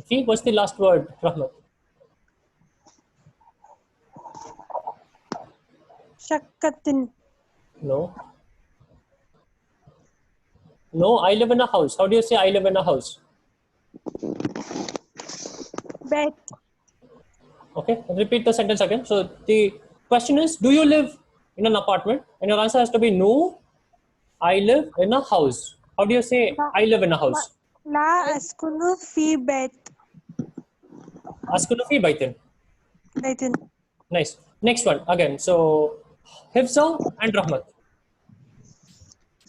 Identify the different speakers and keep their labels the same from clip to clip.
Speaker 1: Fi, what's the last word, Rahmat?
Speaker 2: Shakkatin.
Speaker 1: No. No, I live in a house. How do you say I live in a house?
Speaker 2: Bet.
Speaker 1: Okay, repeat the sentence again. So the question is, do you live in an apartment? And your answer has to be no, I live in a house. How do you say I live in a house?
Speaker 2: La askunu fi bet.
Speaker 1: Askunu fi baitin.
Speaker 2: Baitin.
Speaker 1: Nice. Next one again. So Hifza and Rahmat.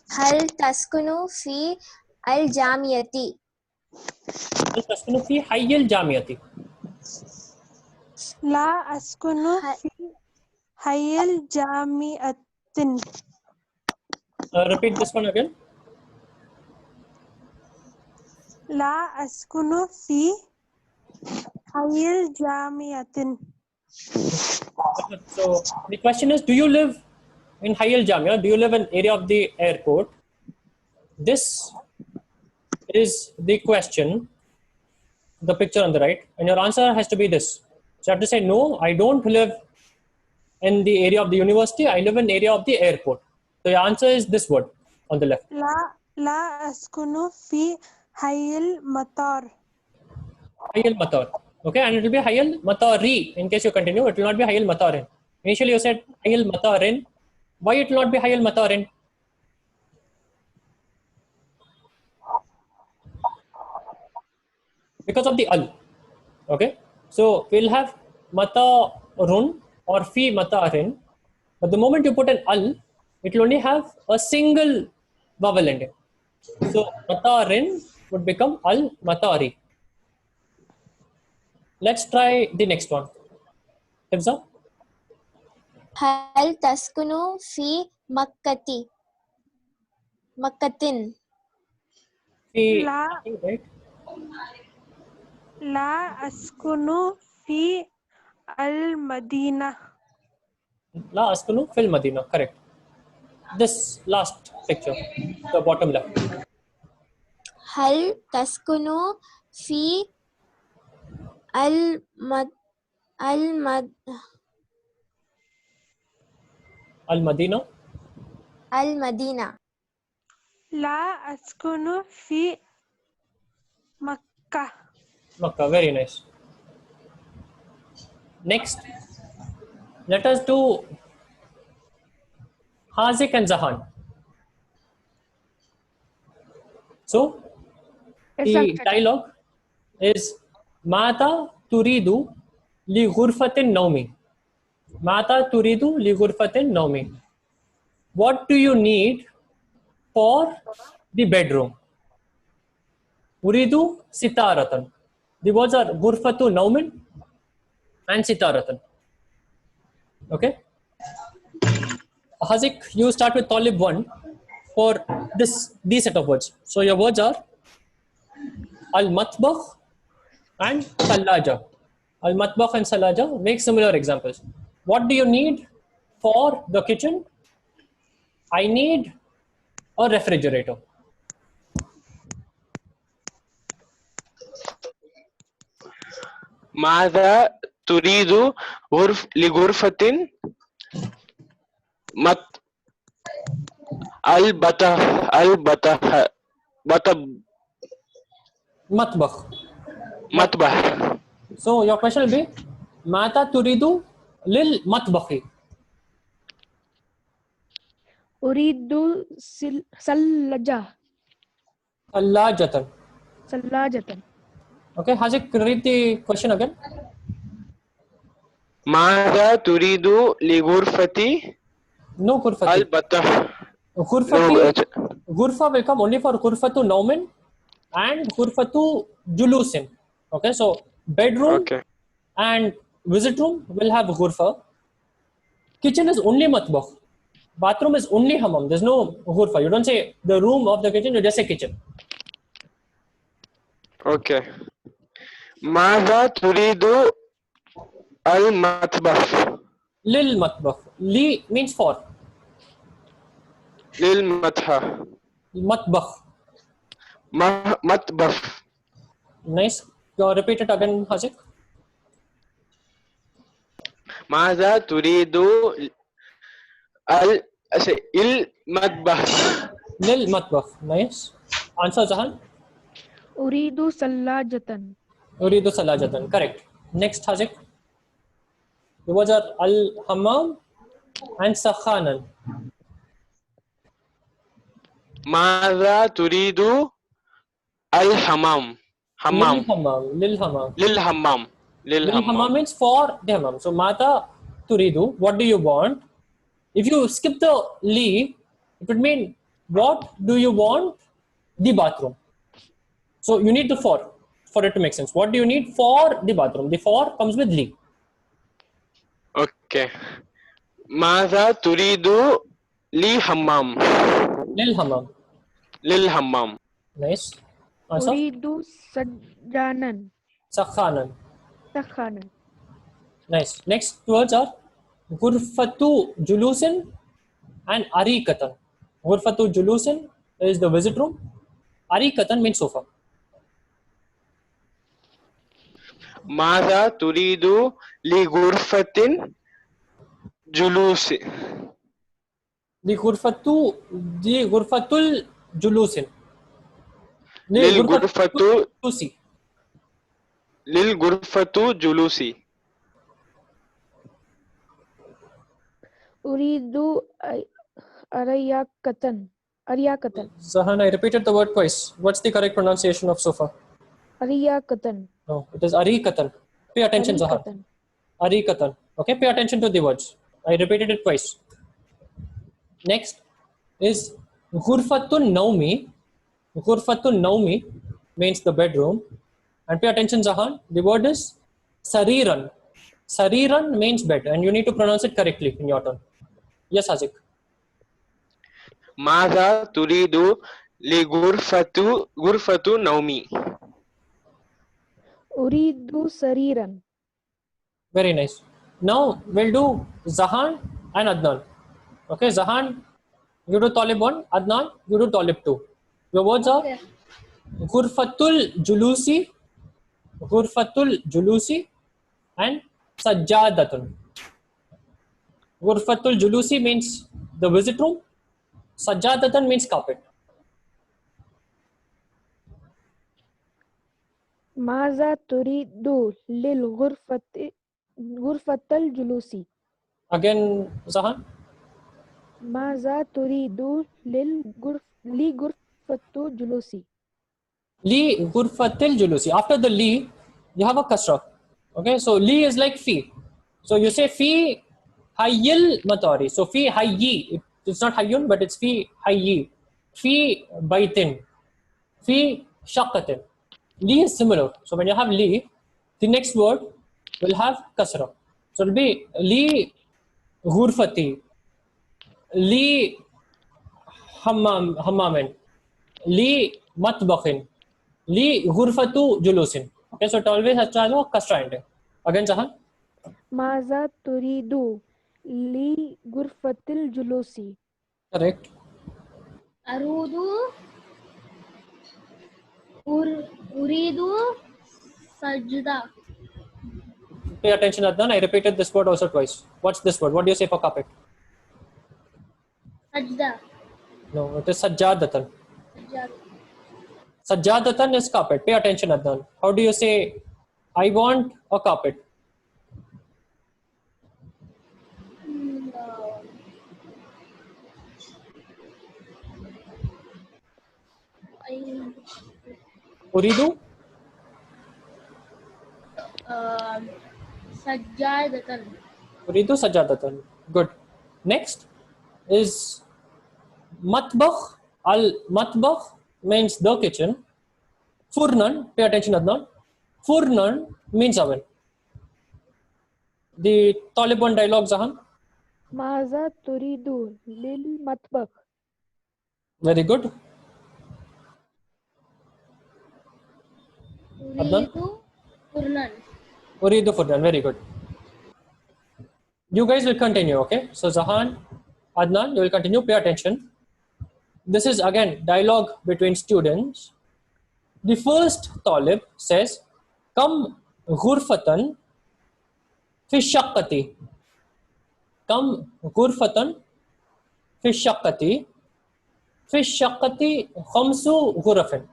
Speaker 3: هل تسكن في الجامعة؟
Speaker 1: Hal taskunu fi hayyil jamiyati.
Speaker 2: La askunu fi hayil jamiatin.
Speaker 1: Repeat this one again.
Speaker 2: La askunu fi hayil jamiatin.
Speaker 1: So the question is, do you live in Hayal Jamia? Do you live in area of the airport? This is the question, the picture on the right, and your answer has to be this. So you have to say, no, I don't live in the area of the university. I live in area of the airport. So your answer is this word on the left.
Speaker 2: La askunu fi hayil matar.
Speaker 1: Hayal Matar. Okay, and it will be Hayal Matari. In case you continue, it will not be Hayal Matarin. Initially you said Hayal Matarin. Why it will not be Hayal Matarin? Because of the al. Okay, so we'll have Matarun or Fi Matarin, but the moment you put an al, it will only have a single vowel ending. So Matarin would become Al Matari. Let's try the next one. Hifza?
Speaker 3: هل تسكن في مكة؟ مكة.
Speaker 1: Fi,
Speaker 2: La
Speaker 1: right?
Speaker 2: La askunu fi al madina.
Speaker 1: La askunu fil Madina, correct. This last picture, the bottom left.
Speaker 3: هل تسكن في المد المد
Speaker 1: Al Madina.
Speaker 3: المدينة؟
Speaker 2: La askunu fi Makkah.
Speaker 1: Makkah, very nice. Next, let us do Hazik and Zahan. So, the dialogue is Mata turidu li ghurfatin naumi. Mata turidu li ghurfatin naumi. What do you need for the bedroom? Uridu sitaratan. The words are ghurfatu naumin and sitaratan. Okay? Hazik, you start with Talib 1 for these set of words. So your words are Al-Matbakh and Salaja. Al-Matbakh and Salaja make similar examples. What do you need for the kitchen? I need a refrigerator.
Speaker 4: ماذا تريد لغرفة
Speaker 1: Matbakh.
Speaker 4: مطبخ.
Speaker 1: So your question will be Mata turidu lil matbakhi.
Speaker 5: Uridu Salajatan.
Speaker 1: Okay, Hazik, read the question again.
Speaker 4: ماذا تريد لغرفتي
Speaker 1: No Ghurfati.
Speaker 4: البطة.
Speaker 1: Ghurfati. Ghurfa will come only for Ghurfatu Naumin and Ghurfatu Julusin. Okay, so bedroom and visit room will have Ghurfa. Kitchen is only Matbakh. Bathroom is only Hammam. There's no Ghurfa. You don't say the room of the kitchen, you just say kitchen.
Speaker 4: Okay. ماذا تريد المطبخ؟
Speaker 1: Lil Matbakh. Li means for.
Speaker 4: للمطبخ.
Speaker 1: Matbakh.
Speaker 4: مطبخ.
Speaker 1: Nice. Repeat it again, Hazik.
Speaker 4: ماذا تريد المطبخ
Speaker 1: Lil matbakh. Nice. Answer, Zahan.
Speaker 5: أريد ثلاجة.
Speaker 1: Uridu salajatan. Correct. Next, Hazik. The words are al-hammam and sakhanan.
Speaker 4: ماذا تريد الحمام حمام
Speaker 1: Lil hammam. Lil hammam.
Speaker 4: للحمام
Speaker 1: Lil hammam
Speaker 4: للحمام
Speaker 1: means for the hammam. So, mata turidu. What do you want? If you skip the li, it would mean what do you want? The bathroom. So, you need the for it to make sense. What do you need for the bathroom? The for comes with li.
Speaker 4: اوكي ماذا تريد لحمام
Speaker 1: Lil hammam.
Speaker 4: للحمام
Speaker 1: Nice. Answer.
Speaker 5: أريد سجانا.
Speaker 1: Sakhanan.
Speaker 5: سخانا.
Speaker 1: Nice. Next words are Gurfatu Julusin and Arikatan. Gurfatu Julusin is the visit room. Arikatan means sofa.
Speaker 4: ماذا تريد لغرفة جلوس
Speaker 1: The Gurfatul Julusin. The
Speaker 4: للغرفة
Speaker 1: Julusi.
Speaker 4: للغرفة جلوس
Speaker 5: أريد أرياكة. أرياكة.
Speaker 1: Zahan, I repeated the word twice. What's the correct pronunciation of sofa?
Speaker 5: أرياكة.
Speaker 1: No, it is Arikatan. Pay attention, Zahan.
Speaker 5: أريكة.
Speaker 1: Arikatan. Okay, pay attention to the words. I repeated it twice. Next is Ghurfatun Naumi. Ghurfatun Naumi means the bedroom. And pay attention, Zahan. The word is Sariran. Sariran means bed, and you need to pronounce it correctly in your turn. Yes, Hazik.
Speaker 4: ماذا تريد لغرفة نومي
Speaker 5: أريد سريرا.
Speaker 1: Very nice. Now we'll do Zahan and Adnan. Okay, Zahan, you do Talib 1. Adnan, you do Talib 2. Your words are Ghurfatul Julusi, Ghurfatul Julusi, and Sajjadatun. Ghurfatul Julusi means the visit room. Sajjadatan means carpet.
Speaker 5: ماذا تريد غرفة الجلوس.
Speaker 1: Again, Zahan.
Speaker 5: ماذا تريد لغرفة الجلوس.
Speaker 1: Li Ghurfatil Julusi. After the Li, you have a kasra. Okay, so Li is like fi. So you say fi hayyil matari. So fi hayyi. It's not hayyun, but it's fi hayyi. Fi baitin. Fi shaqatin. Li is similar. So when you have Li, the next word will have kasra. So it will be Li Ghurfati. Li hammamin. Li matbakhin. Li Ghurfatu Julusin. Okay, so it always has to have a kasra ending. Again, Zahan.
Speaker 5: ماذا تريد لغرفة الجلوس.
Speaker 1: Correct.
Speaker 6: أريد سجدة.
Speaker 1: Pay attention, Adnan. I repeated this word also twice. What's this word? What do you say for carpet?
Speaker 6: سجدة.
Speaker 1: No, it is Sajjadatan. Sajjadatan is carpet. Pay attention, Adnan. How do you say, I want a carpet? Uridu?
Speaker 6: سجادة.
Speaker 1: Uridu Sajjadatan. Good. Next is Matbakh. Al-Matbakh means the kitchen. Furnan, pay attention, Adnan. Furnan means oven. The Taliban dialogue, Zahan.
Speaker 5: ماذا تريد للمطبخ.
Speaker 1: Very good.
Speaker 6: أريد فرنا.
Speaker 1: Uridu Furnan. Very good. You guys will continue, okay? So Zahan, Adnan, you will continue. Pay attention. This is again dialogue between students. The first Talib says, Kam ghurfatan fi shaqqati. Kam ghurfatan fi shaqqati. Fi shaqqati khamsu ghurafin.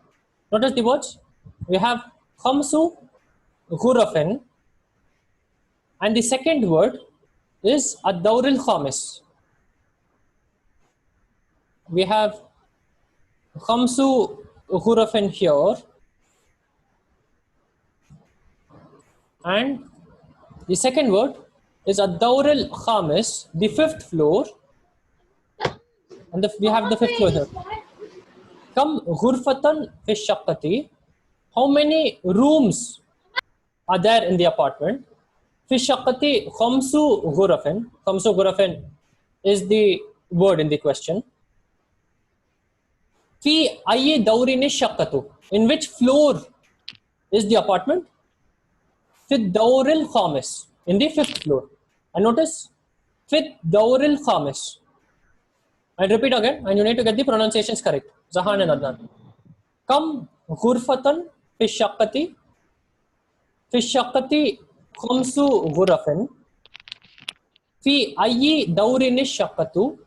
Speaker 1: Notice the words. We have khamsu ghurafin, and the second word is ad-dawr al-khamis. We have khamsu ghurafin here, and the second word is ad-dawr al-khamis, the fifth floor, and we have the fifth floor here. Kam ghurfatan fi shaqqati. How many rooms are there in the apartment? Fi shaqqati khamsu ghurafin. Khamsu ghurafin is the word in the question. Fi ayyi dawrin shaqqatu. In which floor is the apartment? Fi dawr al-khamis. In the fifth floor. And notice, fi dawr al-khamis. I'll repeat again, and you need to get the pronunciations correct. Zahan and Adnan. Kam ghurfatan fi shaqqati. Fi shaqqati khamsu ghurafin. Fi ayyi dawrin shaqqatu.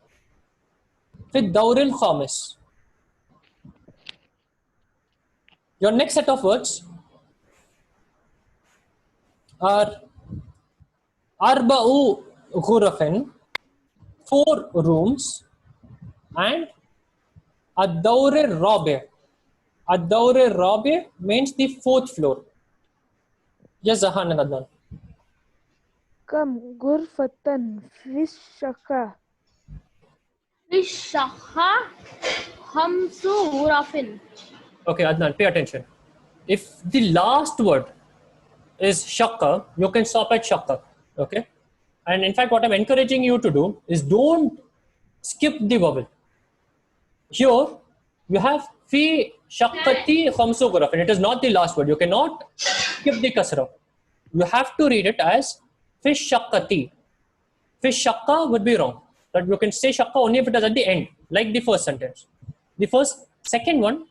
Speaker 1: Fi dawr al-khamis. Your next set of words are arba'u ghurafin, 4 rooms, and ad-dawr al-rabi'. Ad-dawr al-rabi' means the 4th floor. Yes, Zahan and Adnan.
Speaker 5: كم غرفة في الشقة
Speaker 6: في الشقة 5 غرف.
Speaker 1: Okay, Adnan, pay attention. If the last word is shakka, you can stop at shakka. Okay? And in fact, what I'm encouraging you to do is don't skip the vowel. Here, you have fi shakkati khamsu ghuraf, and it is not the last word. You cannot skip the kasra. You have to read it as fi shakkati. Fi shakka would be wrong. But you can say shakka only if it is at the end, like the first sentence. Second one,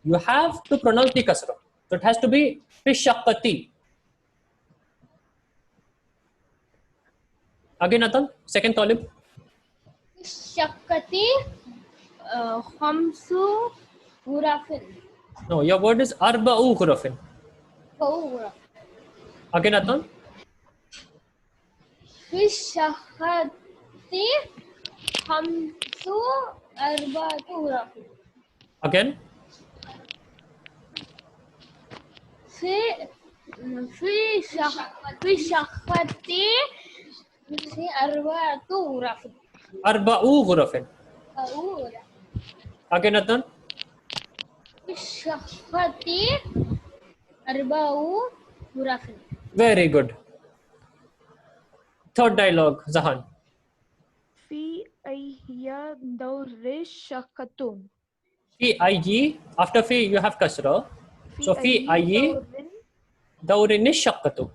Speaker 1: you have to pronounce the kasra. So it has to be fi shakkati. Again, Nathan, second talib.
Speaker 6: في الشقة 5 غرف.
Speaker 1: No, your word is arba'u ghurafin.
Speaker 6: 4 غرف.
Speaker 1: Again, Nathan.
Speaker 6: في الشقة 4 غرف.
Speaker 1: Again.
Speaker 6: في شقة 4 غرف.
Speaker 1: Arba'u ghurafin. Again, Nathan.
Speaker 6: في الشقة 4 غرف.
Speaker 1: Very good. Third dialogue, Zahan.
Speaker 5: في أي دور الشقة
Speaker 1: Fi ayyi. After fi, you have kasra. So fi ayyi dawrin shaqqatu.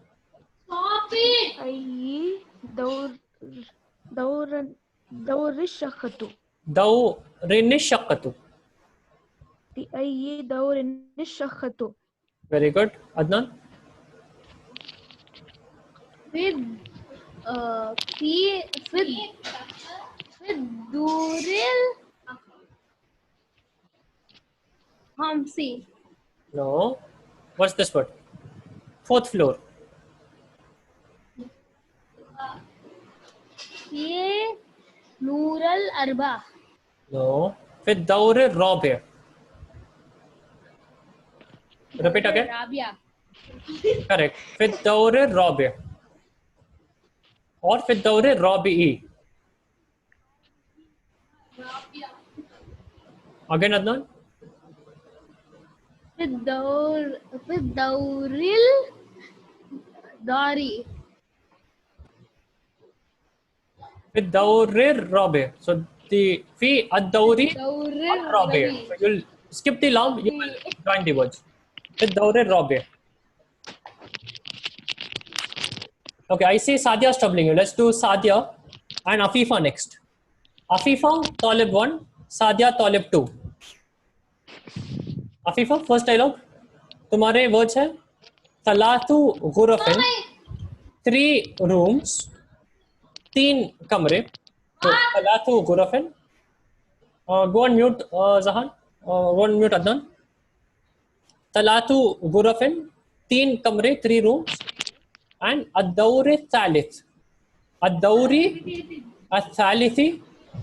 Speaker 5: أي دور الشقة
Speaker 1: Dawrin shaqqatu.
Speaker 5: في أي دور الشقة
Speaker 1: Very good. Adnan.
Speaker 6: في الدور الخامسي.
Speaker 1: No. What's this word? 4th floor.
Speaker 6: في نور الأربعة.
Speaker 1: No. في الدور الرابع. Repeat again.
Speaker 6: رابعة.
Speaker 1: Correct. في الدور الرابع. Or في الدور الرابعي. Again, Adnan.
Speaker 6: في الدور الداري.
Speaker 1: في الدور الرابع. So the في الدوري
Speaker 6: دور
Speaker 1: الرابع. So you'll skip the lam, you will join the words. في الدور الرابع. Okay, I see Sadia is troubling you. Let's do Sadia and Afifa next. Afifa, Talib 1, Sadia, Talib 2. Afifa, first dialogue. तुम्हारे words हैं तलातु गुरफिन 3 rooms, 3 कमरे. तो तलातु गुरफिन. Go on mute, Zahan. Go on mute, Adnan. तलातु गुरफिन 3 कमरे, 3 rooms. And अद्दौर थालिथ. अद्दौरी अथालिथी,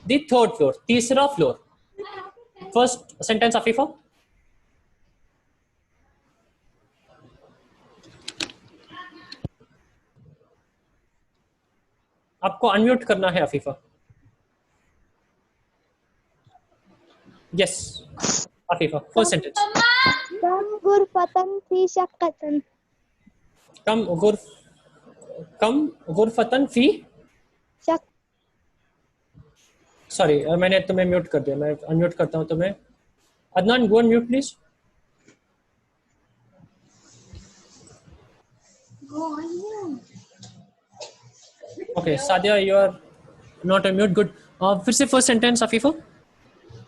Speaker 1: the third floor, तीसरा floor. First sentence, Afifa. आपको अनम्यूट करना है Afifa. Yes Afifa, first sentence.
Speaker 3: कम गुरफतन फी शक्कतन.
Speaker 1: कम गुरफतन फी.
Speaker 3: शक
Speaker 1: सॉरी मैंने तुम्हें म्यूट कर दिया. मैं अनम्यूट करता हूं तुम्हें. Adnan, go on mute please. Okay Sadia, you are not unmute. Good. फिर से फर्स्ट सेंटेंस अफीफा.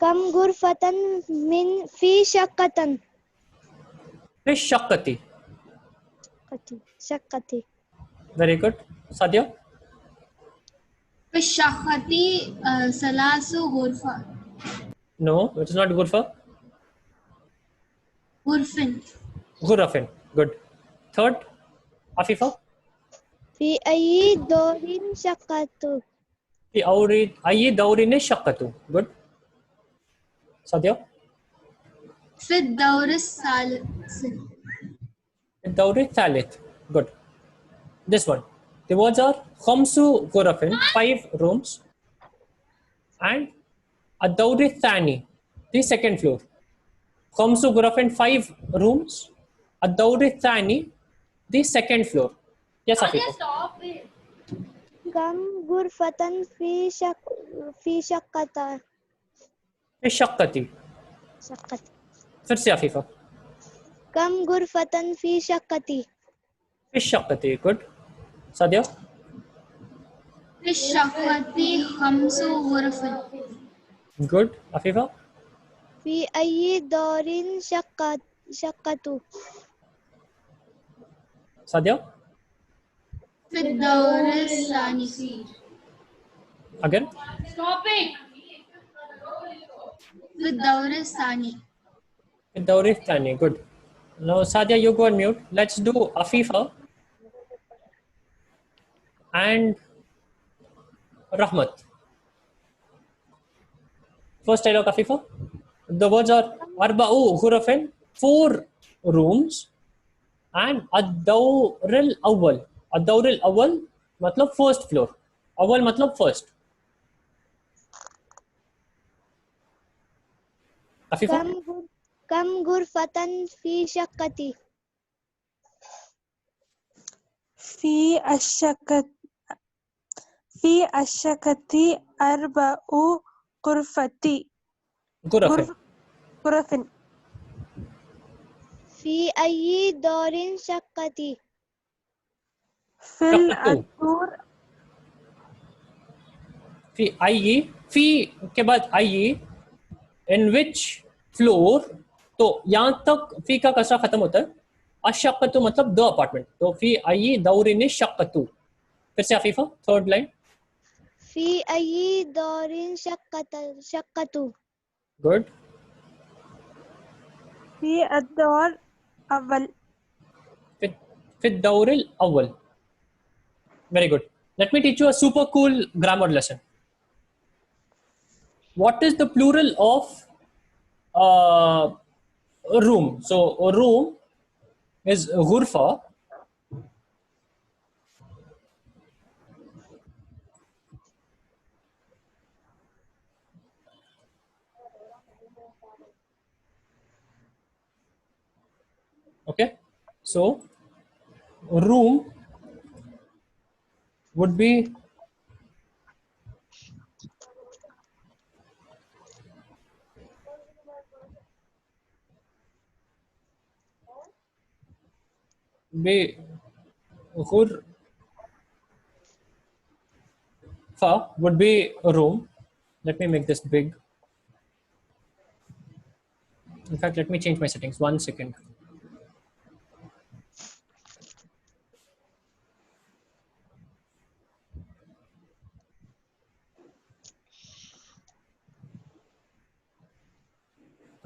Speaker 3: कम गुरफतन मिन फी शक्कतन.
Speaker 1: फिर शक्कती.
Speaker 3: शक्कती.
Speaker 1: Very good. Sadia.
Speaker 6: في الشقة ثلاث غرفة.
Speaker 1: No, it is not गुरफा.
Speaker 6: غرفة.
Speaker 1: गुरफिन. गुड. थर्ड अफीफा.
Speaker 3: फी अय्यी दौरिन शक्कतु.
Speaker 1: في أي دور شقته. good. Sadia.
Speaker 6: في الدور الثالث.
Speaker 1: الدور الثالث. good. This one, the words are خمس غرف, 5 rooms, and الدور الثاني, the second floor. خمس غرف, 5 rooms, الدور الثاني, the second floor. Yes Afifa.
Speaker 6: Stop it.
Speaker 3: कम गुरफतन फी शक्कता.
Speaker 1: في شقتي.
Speaker 3: शक्कत.
Speaker 1: फिर से अफीफा.
Speaker 3: कम गुरफतन फी शक्कती.
Speaker 1: في الشقة. good. सादिया.
Speaker 6: في الشقة 5 غرف.
Speaker 1: good. अफीफा.
Speaker 3: फी अय्यी दौरिन शक्कतु.
Speaker 1: Sadia.
Speaker 6: في الدور الثاني.
Speaker 1: again.
Speaker 6: Stop it. في الدور الثاني.
Speaker 1: الدور الثاني. good. Now Sadia, you go on mute. Let's do Afifa and Rahmat. First dialogue Afifa. The words are Arba'u Ghurafin, 4 rooms, and Ad-Dawr al-Awwal. Ad-Dawr al-Awwal matlab first floor. Awwal matlab first. Afifa.
Speaker 3: कम गुरफतन फी शक्कती.
Speaker 2: في الشقة أربع غرفة.
Speaker 1: Ghurafin.
Speaker 2: غرف.
Speaker 3: फी अय्यी दौरिन शक्कती.
Speaker 2: في الدور
Speaker 1: फी के बाद आइए in which floor. तो यहां तक फी का कसरा खत्म होता है. अशक्कतु मतलब द अपार्टमेंट. तो फी आई दौरिन शक्कतु. फिर से अफीफा, थर्ड लाइन.
Speaker 3: फी अय्यी दौरिन शक्कतु.
Speaker 1: Good.
Speaker 2: في الدور أول.
Speaker 1: في الدور الأول. Very good. Let me teach you a super cool grammar lesson. What is the plural of room? So a room is ghurfa. Okay, so room would be ghurfa would be a room. Let me make this big. In fact, let me change my settings. 1 second.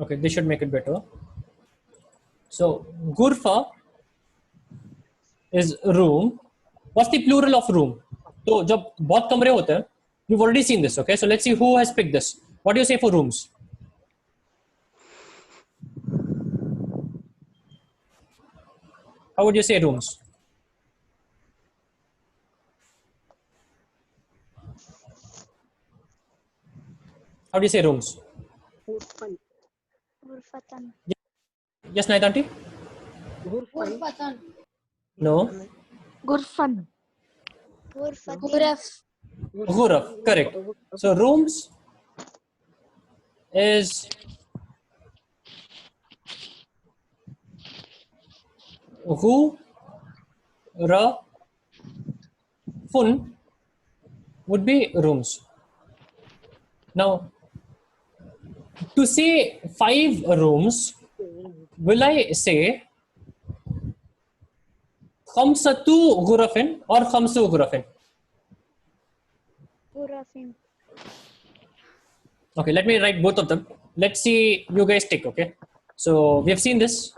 Speaker 1: Okay, this should make it better. So Gurfa is room. What's the plural of room? So जब बहुत कमरे होते हैं, you've already seen this. Okay, so let's see who has picked this. What do you say for rooms? How would you say rooms? How do you say rooms?
Speaker 3: Ghurfatan.
Speaker 1: Yes, Naida auntie?
Speaker 6: Ghurfatan.
Speaker 1: No.
Speaker 5: Gurfan.
Speaker 3: Ghurfatin.
Speaker 1: Ghuraf, correct. So rooms is Hu, Ra, Fun would be rooms. Now, to say 5 rooms, will I say Khamsatu Ghurafin or Khamsu Ghurafin?
Speaker 3: Ghurafin.
Speaker 1: Okay, let me write both of them. Let's see you guys tick, okay? So we have seen this.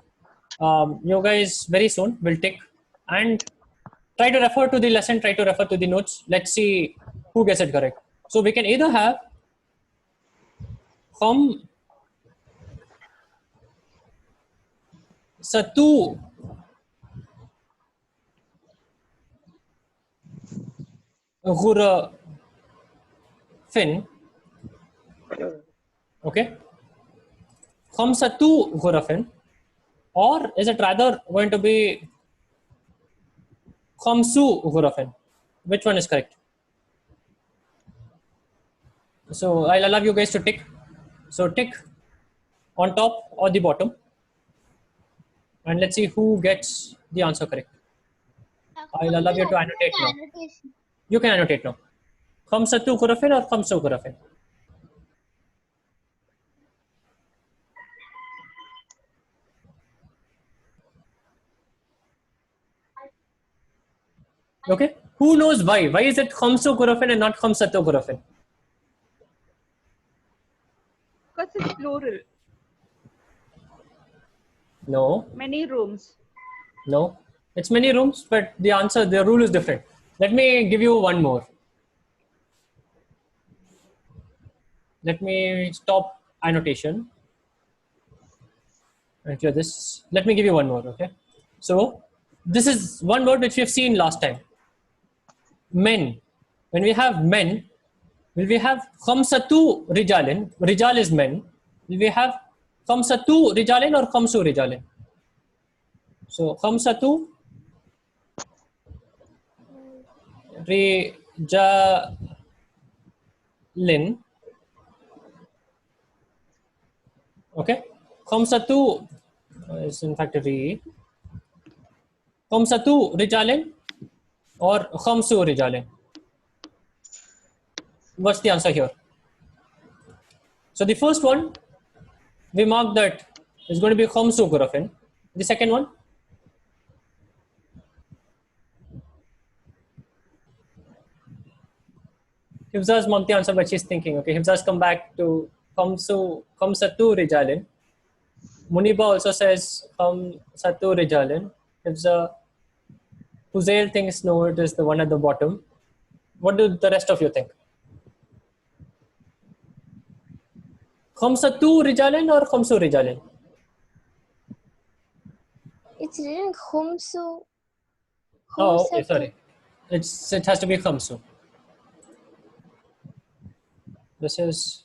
Speaker 1: You guys very soon will tick and try to refer to the lesson, try to refer to the notes. Let's see who gets it correct. So we can either have Satu Ghurafin, okay? Khamsatu Ghurafin, or is it rather going to be Khamsu Ghurafin? Which one is correct? So I'll allow you guys to tick. So tick on top or the bottom. And let's see who gets the answer correct. I'll allow you to annotate now. You can annotate now. Khamsatu Ghurafin or Khamsu Ghurafin? Okay. Who knows why? Why is it Khamsu Ghurafin and not Khamsatu Ghurafin?
Speaker 5: Because it's plural.
Speaker 1: No.
Speaker 5: Many rooms.
Speaker 1: No. It's many rooms, but the answer, the rule is different. Let me give you one more. Let me stop annotation and clear this. Let me give you one more, okay? So this is one word which we have seen last time. Men. When we have men, will we have Khamsatu Rijalin? Rijal is men. Will we have Khamsatu Rijalin or Khamsu Rijalin? So Khamsatu Rijalin. Okay. Khamsatu is in fact Ri. Khamsatu Rijalin or Khamsu Rijalin? What's the answer here? So the first one, we mark that is going to be Khamsu Ghurafin. The second one, Hifza's marked the answer, but she's thinking. Okay, Hifza's come back to Khamsatu Rijalin. Muniba also says Khamsatu Rijalin. Hifza, Huzail thinks no, it is the one at the bottom. What do the rest of you think? Khamsatu Rijalin or Khamsu Rijalin?
Speaker 3: It's written Khumsu.
Speaker 1: Oh, okay, sorry. It has to be Khamsu. This is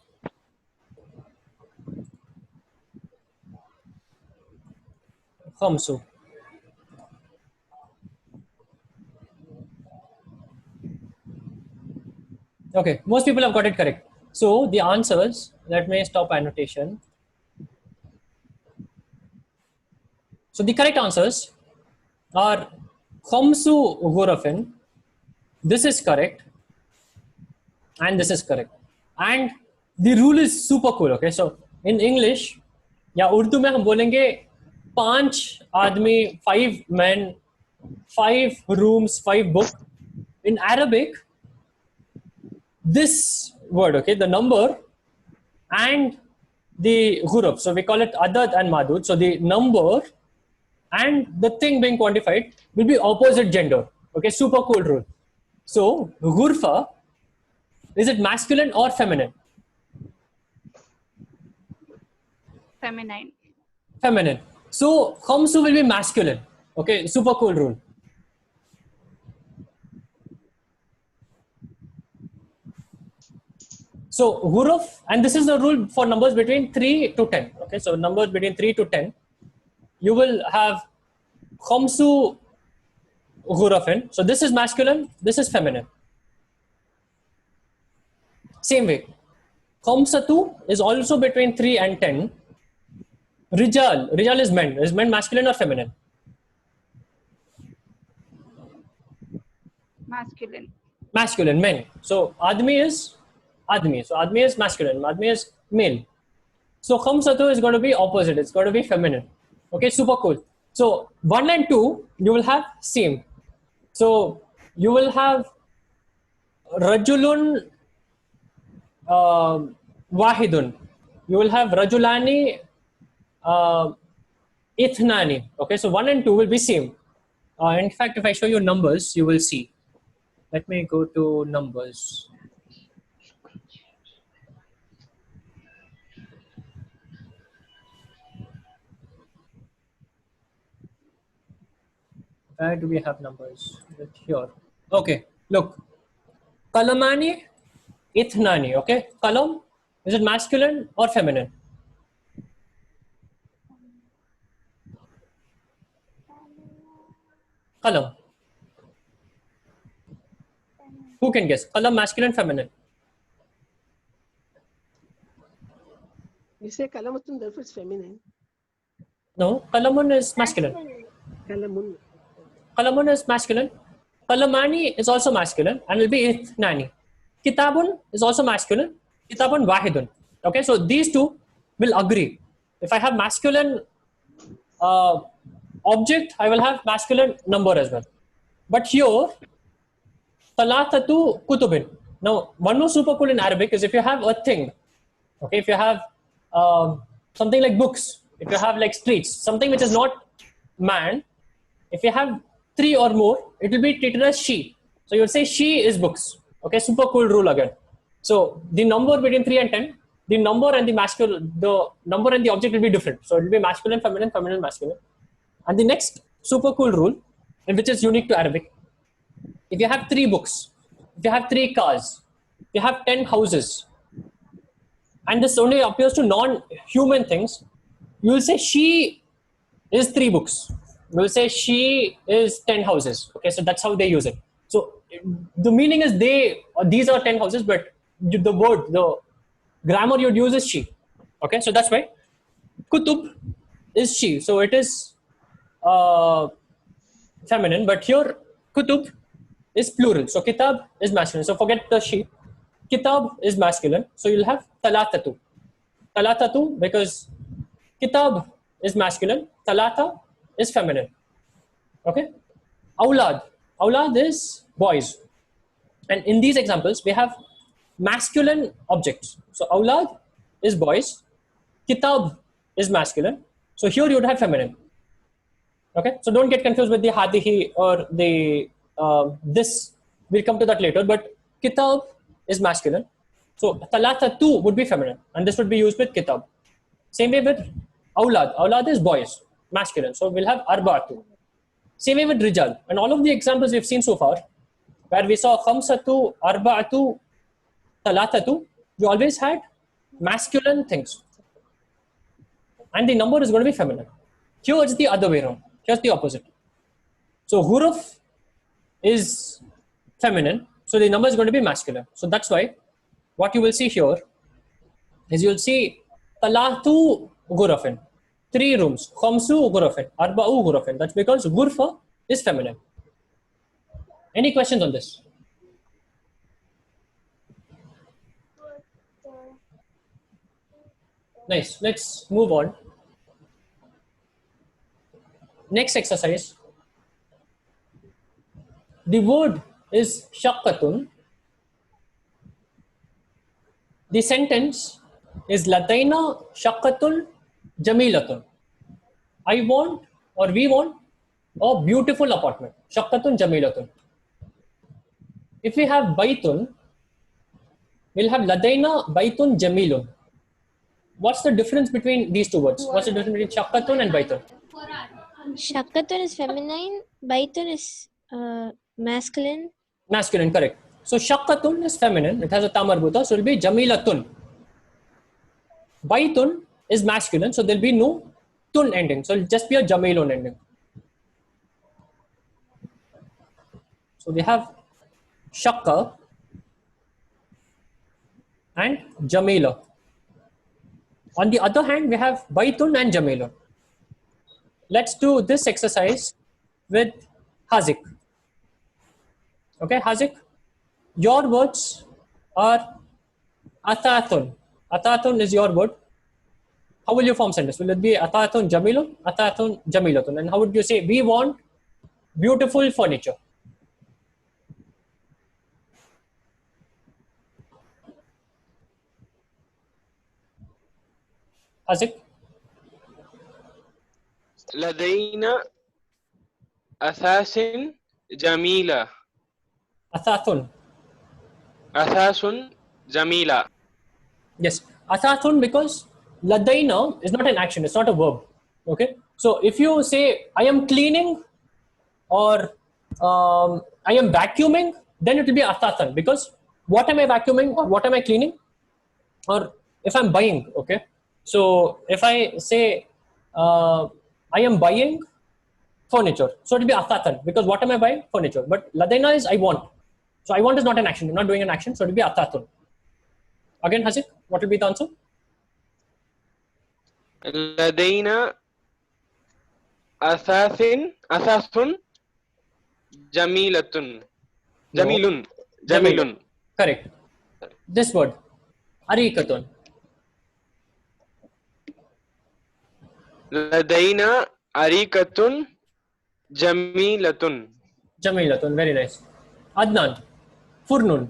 Speaker 1: Khamsu. Okay, most people have got it correct. So the answers, let me stop annotation. So the correct answers are Khamsu Ghurafin. This is correct. And this is correct. And the rule is super cool. Okay, so in English, या उर्दू में हम बोलेंगे 5 आदमी, 5 men, 5 rooms, 5 book. In Arabic, this word, okay, the number and the ghuruf. So we call it adad and madud. So the number and the thing being quantified will be opposite gender. Okay, super cool rule. So ghurfa, is it masculine or feminine?
Speaker 5: Feminine.
Speaker 1: Feminine. So khamsu will be masculine. Okay, super cool rule. So ghuruf, and this is the rule for numbers between 3 to 10. Okay, so numbers between 3 to 10, you will have khamsu ghurafin. So this is masculine, this is feminine. Same way, khamsatu is also between 3 and 10. Rijal is men. Is men masculine or feminine?
Speaker 5: Masculine.
Speaker 1: Masculine, men. So admi is admi. So admi is masculine. Admi is male. So khamsatu is going to be opposite. It's going to be feminine. Okay, super cool. So 1 and 2, you will have same. So you will have rajulun wahidun. You will have rajulani ithnani. Okay, so 1 and 2 will be same. In fact, if I show you numbers, you will see. Let me go to numbers. Where do we have numbers? Here. Okay, look. Kalamani, ithnani. Okay, kalam, is it masculine or feminine? Kalam. Who can guess? Kalam, masculine, feminine?
Speaker 6: You say kalamatun, therefore it's feminine.
Speaker 1: No, kalamun is masculine.
Speaker 6: Kalamun.
Speaker 1: Kalamun is masculine. Kalamani is also masculine and will be ithnani. Kitabun is also masculine. Kitabun wahidun. Okay, so these two will agree. If I have masculine object, I will have masculine number as well. But here, talatatu kutubin. Now, one more super cool in Arabic is if you have a thing, okay, if you have something like books, if you have like streets, something which is not man, if you have 3 or more, it will be treated as she. So you will say she is books. Okay, super cool rule again. So the number between 3 and 10, the number and the masculine, the number and the object will be different. So it will be masculine, feminine, feminine, masculine. And the next super cool rule, and which is unique to Arabic, if you have 3 books, if you have 3 cars, if you have 10 houses, and this only appears to non-human things, you will say she is 3 books. You will say she is 10 houses. Okay, so that's how they use it. So the meaning is these are 10 houses, but the word, the grammar you'd use is she. Okay, so that's why kutub is she. So it is feminine, but here kutub is plural. So kitab is masculine. So forget the she. Kitab is masculine. So you'll have talatatu. Talatatu because kitab is masculine. Talata is feminine. Okay. Aulad. Aulad is boys. And in these examples, we have masculine objects. So aulad is boys. Kitab is masculine. So here you would have feminine. Okay. So don't get confused with the hadihi or the this. We'll come to that later. But kitab is masculine. So talatatu would be feminine. And this would be used with kitab. Same way with aulad. Aulad is boys. Masculine. So we'll have arba'atu. Same way with rijal. And all of the examples we've seen so far, where we saw khamsatu, arba'atu, talatatu, we always had masculine things. And the number is going to be feminine. Here it's the other way around. Here's the opposite. So huruf is feminine. So the number is going to be masculine. So that's why what you will see here is you'll see talatu ghurafin. 3 rooms. Khamsu ghurafin. Arba'u ghurafin. That's because ghurfa is feminine. Any questions on this? Nice. Let's move on. Next exercise. The word is shaqqatun. The sentence is ladaina shaqqatun jamilatun. I want or we want a beautiful apartment. Shaqqatun jamilatun. If we have baitun, we'll have ladaina baitun jamilun. What's the difference between these two words? What's the difference between shaqqatun and baitun?
Speaker 3: Shaqqatun is feminine, Baitun is masculine.
Speaker 1: Masculine, correct. So shaqqatun is feminine. It has a tamarbuta, so it'll be jamilatun. Baitun is masculine, so there'll be no tun ending. So it'll just be a jamilun ending. So we have shaqqa and jamila. On the other hand, we have baitun and jamilun. Let's do this exercise with Hazik. Okay, Hazik, your words are atathun. Atathun is your word. How will you form sentence? Will it be atathun jamilun, atathun jamilatun? And how would you say, we want beautiful furniture? Hazik?
Speaker 4: لدينا أثاث جميلة.
Speaker 1: Atathun.
Speaker 4: أثاث جميلة.
Speaker 1: Yes, atathun, because ladaina is not an action, it's not a verb. Okay, so if you say I am cleaning or I am vacuuming, then it will be atathun, because what am I vacuuming or what am I cleaning? Or if I'm buying, okay, so if I say I am buying furniture, so it will be atathun, because what am I buying? Furniture. But ladaina is I want. So I want is not an action, you're not doing an action, so it will be atathun. Again, Hazik, what will be the answer?
Speaker 4: لدينا أثاث جميلة. جميل.
Speaker 1: Correct. This word, arikatun.
Speaker 4: لدينا أريكة جميلة.
Speaker 1: Jamilatun, very nice. Adnan, furnun.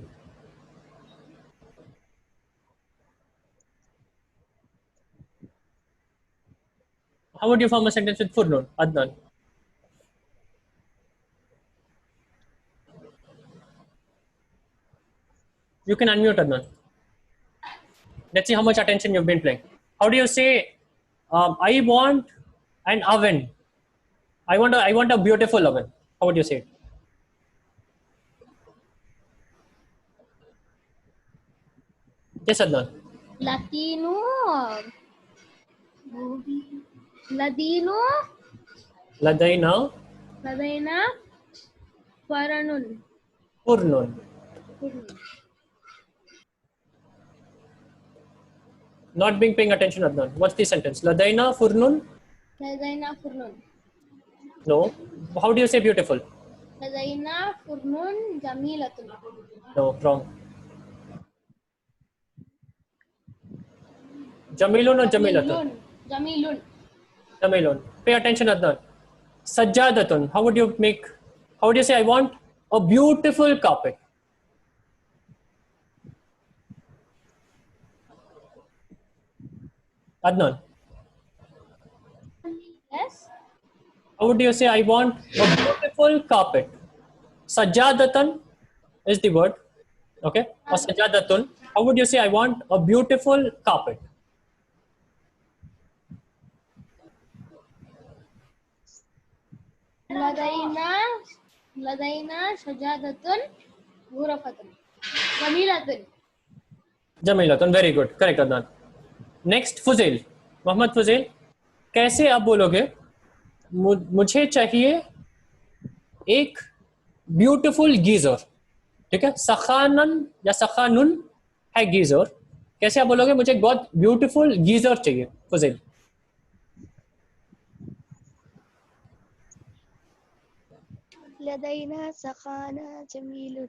Speaker 1: How would you form a sentence with furnun, Adnan? You can unmute, Adnan. Let's see how much attention you've been paying. How do you say, I want an oven? I want a beautiful oven. How would you say it? Yes, Adnan.
Speaker 3: Latino. Ladino.
Speaker 1: Ladaina,
Speaker 3: Ladaina. Faranun.
Speaker 1: furnun. Not being paying attention, Adnan. What's the sentence? Ladaina, furnun?
Speaker 3: Ladaina Furnun.
Speaker 1: No. How do you say beautiful?
Speaker 3: Ladaina Furnun Jamilatun.
Speaker 1: No, wrong. Jamilun or Jamilatun?
Speaker 3: Jamilun.
Speaker 1: Jamilun. Pay attention, Adnan. Sajjadatun. How would you say I want a beautiful carpet? Adnan.
Speaker 3: Yes.
Speaker 1: How would you say I want a beautiful carpet? Sajjadatan is the word. Okay. Or sajjadatun. How would you say I want a beautiful carpet?
Speaker 3: Ladaina Shajadatun Ghurafatun. Jamilatun.
Speaker 1: Jamilatun. Very good. Correct, Adnan. Next, Fuzail. Mohammad Fuzail. कैसे आप बोलोगे मुझे चाहिए एक beautiful geyser, ठीक है? सखानन या सखानुन है गीजर. कैसे आप बोलोगे मुझे एक बहुत ब्यूटीफुल गीजर चाहिए, फुजैल?
Speaker 3: لدينا سخانة جميل.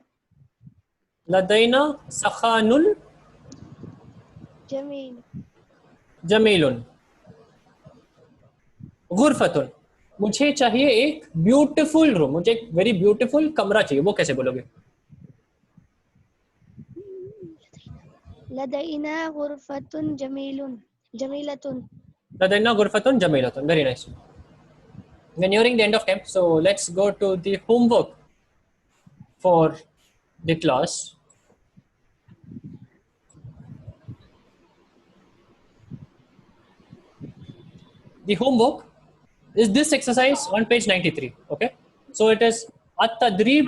Speaker 1: लदैना सखानुन
Speaker 3: جميل.
Speaker 1: जमीलुन. गुरफतुन. मुझे चाहिए एक ब्यूटीफुल रूम, मुझे एक वेरी ब्यूटीफुल कमरा चाहिए, वो कैसे बोलोगे?
Speaker 3: لدينا غرفة جميلة.
Speaker 1: لدينا غرفة جميلة. Very nice. We're nearing the end of camp, so let's go to the homework for the class. The homework is this exercise on page 93. Okay, so it is at-tadrib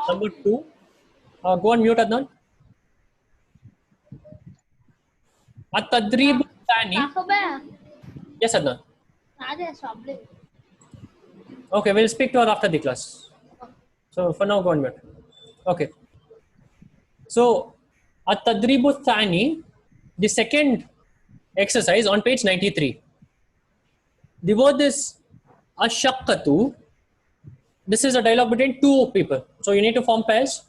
Speaker 1: number 2. Go on mute, Adnan. At-tadrib thani. Yes, Adnan. Okay, we'll speak to her after the class. So for now, go on mute. Okay. So at-tadribu thani, the second exercise on page 93. The word is ashaqqatu. This is a dialogue between two people. So you need to form pairs.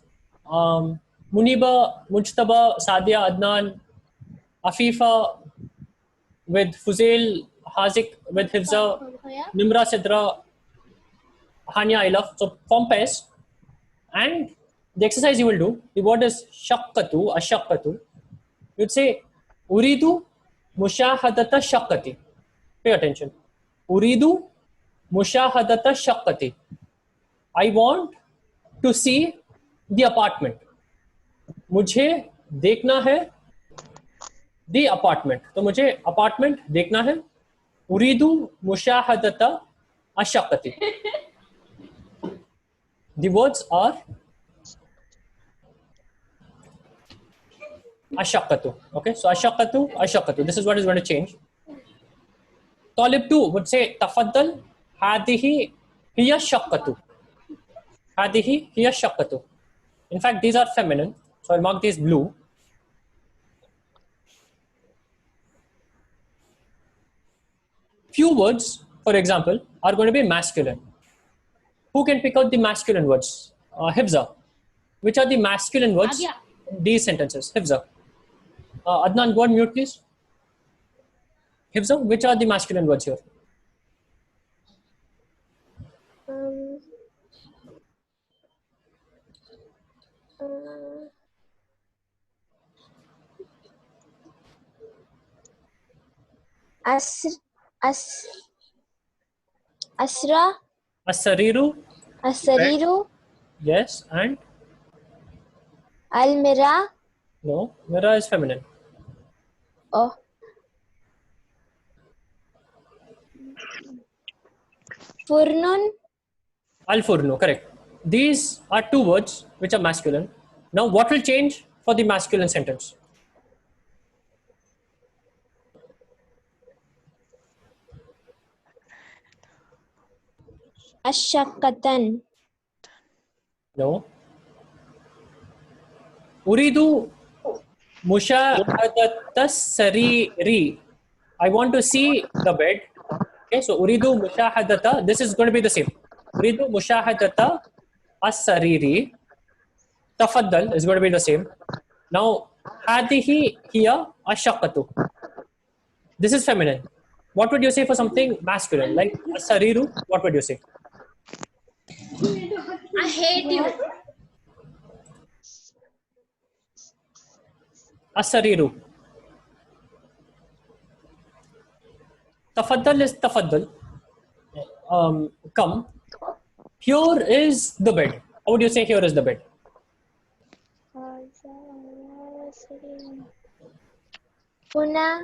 Speaker 1: Muniba, Mujtaba, Sadia, Adnan, Afifa with Fuzail, Hazik with Hifza, Nimra, Sidra, Hania, I love. So form pairs. And the exercise you will do, the word is shaqqatu, ashaqqatu. You'd say, Uridu mushahadata shaqqati. Pay attention. Uridu mushahadata shaqqati. I want to see the apartment. मुझे देखना है the apartment. तो मुझे apartment देखना है. उरीदु मुशाहदता अशक्कति. The words are ashaqqatu. Okay, so ashaqqatu. This is what is going to change. Talib 2 would say tafaddal hadihi hiya shaqqatu. Hadihi hiya shaqqatu. In fact, these are feminine, so I'll mark these blue. Few words, for example, are going to be masculine. Who can pick out the masculine words? Hifza. Which are the masculine words in these sentences? Hifza. Adnan, go on mute, please. Hifza, which are the masculine words here?
Speaker 7: Asra,
Speaker 1: Asariru.
Speaker 7: Asariru,
Speaker 1: Yes, and
Speaker 7: Almira,
Speaker 1: no, Mira is feminine.
Speaker 7: oh, Furnun,
Speaker 1: Al-Furnu, correct. These are two words which are masculine. Now, what will change for the masculine sentence?
Speaker 7: Ashakatan,
Speaker 1: No. Uridu mushahadatas sariri. I want to see the bed. Okay, so uridu mushahadata. This is going to be the same. Uridu mushahadata as-sariri. Tafaddal is going to be the same. Now, hadihi hiya ashaqqatu. This is feminine. What would you say for something masculine? Like as-sariru, what would you say?
Speaker 3: I hate you.
Speaker 1: As-sariru. Tafaddal is tafaddal. Come. Here is the bed. How would you say here is the bed?
Speaker 7: Huna,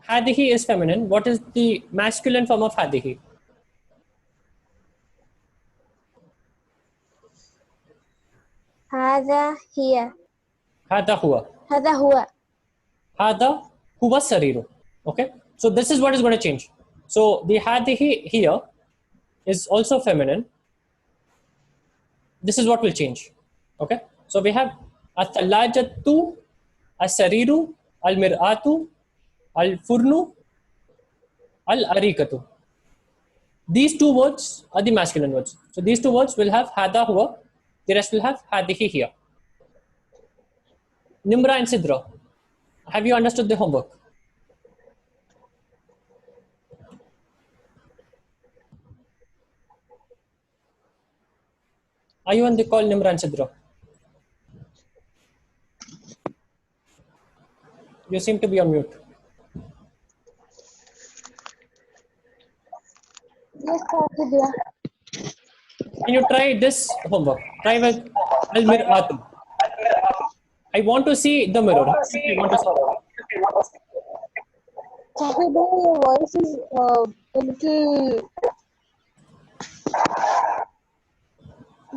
Speaker 1: Hadihi is feminine. What is the masculine form of hadihi?
Speaker 7: Hada, hiya,
Speaker 1: Hada huwa.
Speaker 7: Hada huwa,
Speaker 1: Hada huwa sariru. Okay. So this is what is going to change. So the hadihi here is also feminine. This is what will change. Okay. So we have at-thalajatu, as-sariru, al-mir'atu, al-furnu, al-arikatu. These two words are the masculine words. So these two words will have hada huwa. The rest will have hadihi here. Nimra and Sidra, have you understood the homework? Are you on the call, Nimran Sidra? You seem to be on mute.
Speaker 7: Yes, Sahibya.
Speaker 1: Can you try this homework? Try with Al-Mir'atu. I want to see the mirror. I want to see.
Speaker 7: Sahibya, your voice is a little.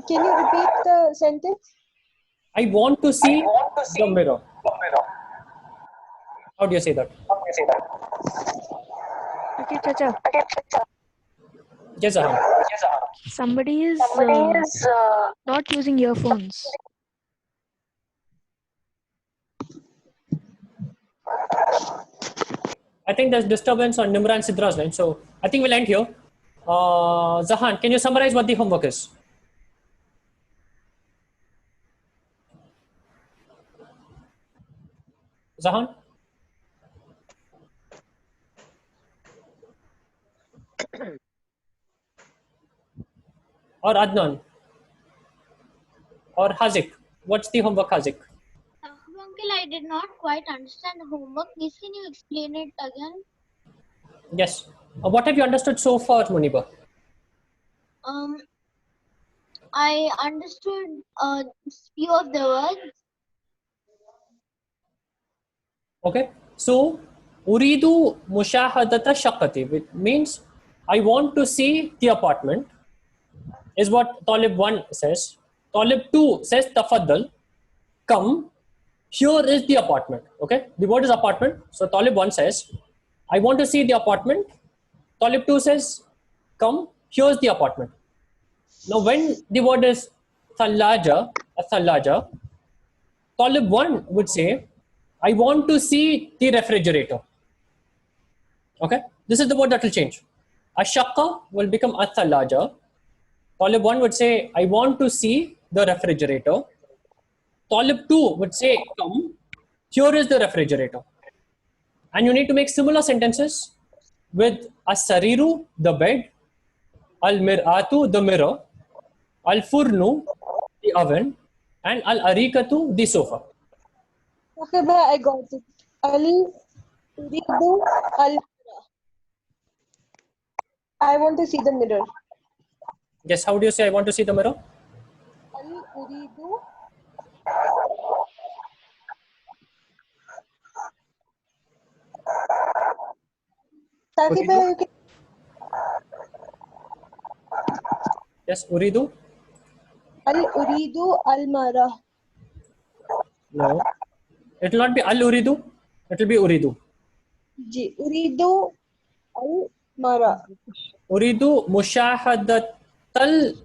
Speaker 7: Can you repeat the sentence?
Speaker 1: I want to see the mirror. How do you say that?
Speaker 8: Okay, Chacha.
Speaker 1: Yes, Zahan.
Speaker 8: Somebody is not using earphones.
Speaker 1: I think there's disturbance on Nimran Sidra's line, so I think we'll end here. Zahan, can you summarize what the homework is? Zahan? Or Adnan? Or Hazik? What's the homework, Hazik?
Speaker 3: Uncle, I did not quite understand the homework. Please, can you explain it again?
Speaker 1: Yes. What have you understood so far, Muniba?
Speaker 3: I understood few of the words.
Speaker 1: Okay. So, Uridu mushahadata shaqati, which means I want to see the apartment, is what Talib 1 says. Talib 2 says tafaddal, come, here is the apartment. Okay. The word is apartment. So, Talib 1 says, I want to see the apartment. Talib 2 says, come, here's the apartment. Now, when the word is thallaja, a thallaja, Talib 1 would say, I want to see the refrigerator. Okay, this is the word that will change. Ashaqqa will become a thallaja. Talib 1 would say, I want to see the refrigerator. Talib 2 would say, come, here is the refrigerator. And you need to make similar sentences with as-sariru, the bed, al-mir'atu, the mirror, al-furnu, the oven, and al-arikatu, the sofa.
Speaker 7: Okay, I got it. Uridu al. I want to see the mirror.
Speaker 1: Yes, how do you say I want to see the mirror?
Speaker 7: Uridu. Sahibya, you can.
Speaker 1: Yes, uridu.
Speaker 7: Uridu al mara.
Speaker 1: No, it will not be al-uridu. It will be uridu.
Speaker 7: Ji. Uridu al mara.
Speaker 1: Uridu mushahadatal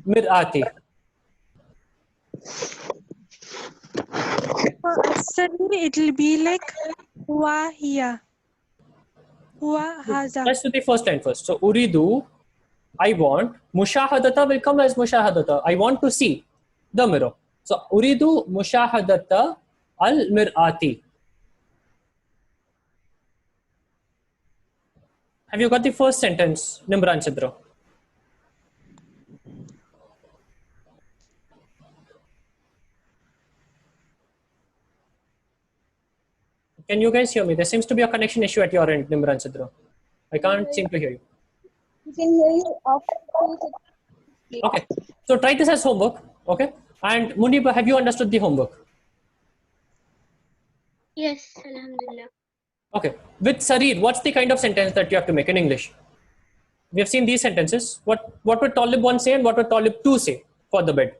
Speaker 1: mir'ati.
Speaker 2: For As-Sarir, it will be like Huwa hiya. Huwa haza.
Speaker 1: Let's do the first line first. So, uridu, I want. Mushahadata will come as mushahadata. I want to see the mirror. So, uridu mushahadata al-mir'ati. Have you got the first sentence, Nimran Sidra? Can you guys hear me? There seems to be a connection issue at your end, Nimran Sidra. I can't seem to hear you.
Speaker 7: You can hear you after.
Speaker 1: Okay, so try this as homework. Okay, and Muniba, have you understood the homework?
Speaker 3: Yes, Alhamdulillah.
Speaker 1: Okay, with Sarir, what's the kind of sentence that you have to make in English? We have seen these sentences. What would Talib 1 say and what would Talib 2 say for the bed?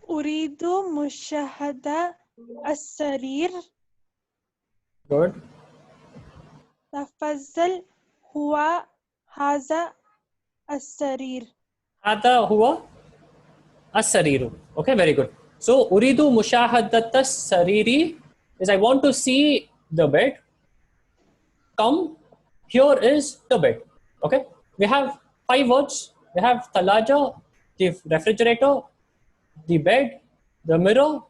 Speaker 2: Uridu mushahada as-sarir.
Speaker 1: Good.
Speaker 2: Tafazzal huwa haza as-sarir.
Speaker 1: Hada huwa as-sariru. Okay, very good. So, uridu mushahadata sariri is I want to see the bed. Come, here is the bed. Okay, we have 5 words. We have thalaja, the refrigerator, the bed, the mirror,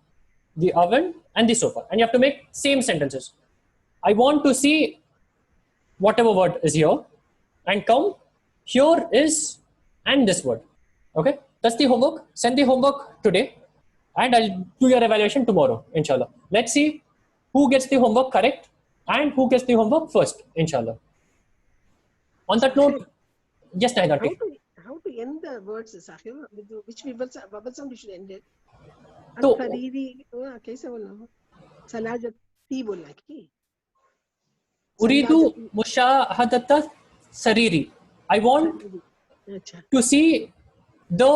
Speaker 1: the oven, and the sofa. And you have to make same sentences. I want to see whatever word is here, and come, here is, and this word. Okay, that's the homework. Send the homework today, and I'll do your evaluation tomorrow, inshallah. Let's see who gets the homework correct and who gets the homework first, inshallah. On that note, yes, Nahid aunty.
Speaker 6: How to end the words, Sahib? With which vowel we should end it?
Speaker 1: तो-
Speaker 6: Al-Sariri, कैसे बोलना? Salajati बोलना है कि?
Speaker 1: Uridu mushahadata sariri. I want
Speaker 6: अच्छा.
Speaker 1: to see the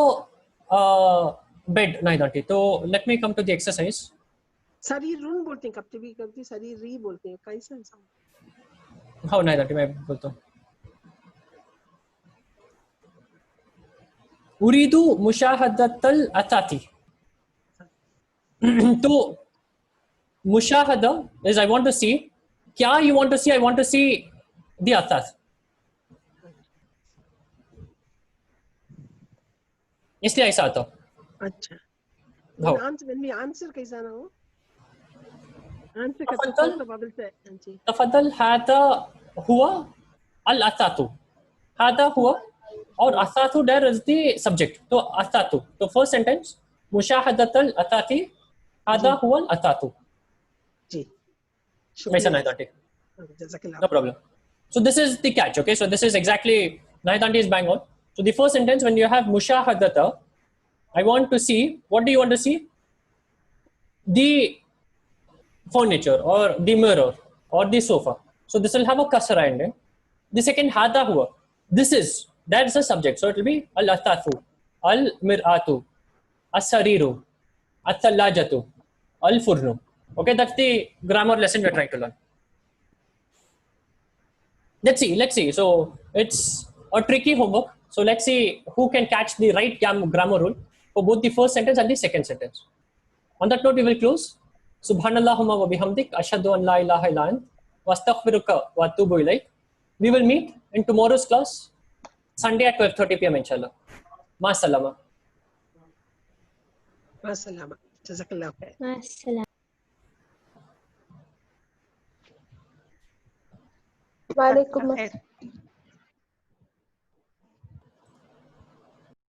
Speaker 1: bed, Nahid aunty. So let me come to the exercise.
Speaker 6: शरीरुन बोलते हैं कभी शरीरी बोलते हैं कैसा?
Speaker 1: How, Nahid aunty? मैं बोलता हूँ. उरीदु मुशाहदतल अताती. तो मुशाहदा is I want to see. क्या you want to see? I want to see the atat. इसलिए ऐसा आता.
Speaker 6: अच्छा.
Speaker 1: How?
Speaker 6: When we answer कैसा ना हो? Answer
Speaker 1: तफद्दल.
Speaker 6: करते बबल से. जी.
Speaker 1: तफद्दल हादा हुआ अल अतातु. हादा हुआ और अतातु there is the subject. तो अतातु. तो first sentence मुशाहदतल अताती हादा हुआ अल अतातु.
Speaker 6: जी.
Speaker 1: वैसा नहीं था.
Speaker 6: जज़ाकल्लाह.
Speaker 1: No problem. So this is the catch, okay? So this is exactly, Nahid aunty is bang on. So the first sentence, when you have mushahadata, I want to see, what do you want to see? The furniture or the mirror or the sofa. So this will have a kasra ending. The second, hada huwa. This is, that's the subject. So it will be al-athathu, al-mir'atu, as-sariru, al-thallajatu, al-furnu. Okay, that's the grammar lesson we're trying to learn. Let's see. So it's a tricky homework. So let's see who can catch the right grammar rule for both the first sentence and the second sentence. On that note, we will close. Subhanallahumma wa bihamdik, ashhadu an la ilaha illa ant, wa astaghfiruka wa atubu ilayk. We will meet in tomorrow's class, Sunday at 12:30 p.m. inshallah. Ma salama.
Speaker 6: Assalamu. Jazakallah khair.
Speaker 8: Assalam.
Speaker 7: Walaikum
Speaker 5: Khair.